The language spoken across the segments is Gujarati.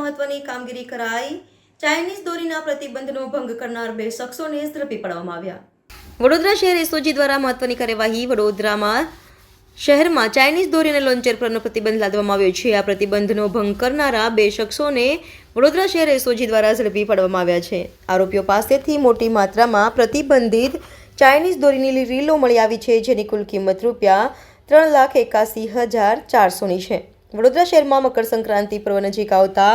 મહત્વની કામગીરી કરાઈ। ચાઇનીઝ દોરીના પ્રતિબંધનો ભંગ કરનાર 2 શખ્સોને ઝડપી પાડવામાં આવ્યા। વડોદરા શહેર એસઓજી દ્વારા મહત્વની કાર્યવાહી। વડોદરામાં શહેરમાં ચાઇનીઝ દોરી અને લોન્ચર પરનો પ્રતિબંધ લાદવામાં આવ્યો છે। આ પ્રતિબંધનો ભંગ કરનારા 2 શખ્સોને વડોદરા શહેર એસઓજી દ્વારા ઝડપી પાડવામાં આવ્યા છે। આરોપીઓ પાસેથી મોટી માત્રામાં પ્રતિબંધિત ચાઇનીઝ દોરીની રીલો મળી આવી છે, જેની કુલ કિંમત ₹3,81,400ની છે। વડોદરા શહેરમાં મકર સંક્રાંતિ પર્વ નજીક આવતા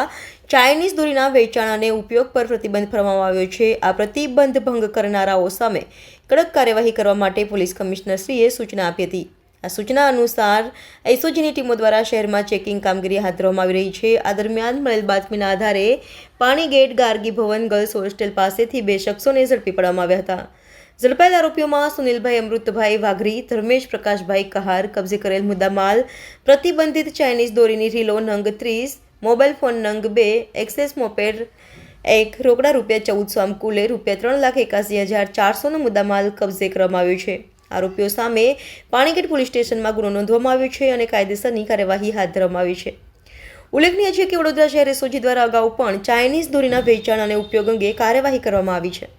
ચાઇનીઝ દોરીના વેચાણ અને ઉપયોગ પર પ્રતિબંધ ફરવામાં આવ્યો છે। આ પ્રતિબંધ ભંગ કરનારાઓ સામે કડક કાર્યવાહી કરવા માટે પોલીસ કમિશનરશ્રીએ સૂચના આપી હતી। આ સૂચના અનુસાર એસઓજીની ટીમો દ્વારા શહેરમાં ચેકિંગ કામગીરી હાથ ધરવામાં આવી રહી છે। આ દરમિયાન મળેલ બાતમીના આધારે પાણીગેટ ગાર્ગી ભવન ગર્લ્સ હોસ્ટેલ પાસેથી 2 શખ્સોને ઝડપી પાડવામાં આવ્યા હતા। ઝડપાયેલ આરોપીઓમાં સુનિલભાઈ અમૃતભાઈ વાઘરી, ધર્મેશ પ્રકાશભાઈ કહાર કબજે કરેલ મુદ્દામાલ પ્રતિબંધિત ચાઇનીઝ દોરીની રીલો નંગ 30, મોબાઈલ ફોન નંગ 2, એક્સેસ મોપેડ 1, રોકડા ₹1400, આમ કુલે ₹3,81,400નો મુદ્દામાલ કબજે કરવામાં આવ્યો છે। આરોપીઓ સામે પાણીગેટ પોલીસ સ્ટેશનમાં ગુનો નોંધવામાં આવ્યો છે અને કાયદેસરની કાર્યવાહી હાથ ધરવામાં આવી છે। ઉલ્લેખનીય છે કે વડોદરા શહેર એસઓજી દ્વારા અગાઉ પણ ચાઇનીઝ દોરીના વેચાણ અને ઉપયોગ અંગે કાર્યવાહી કરવામાં આવી છે।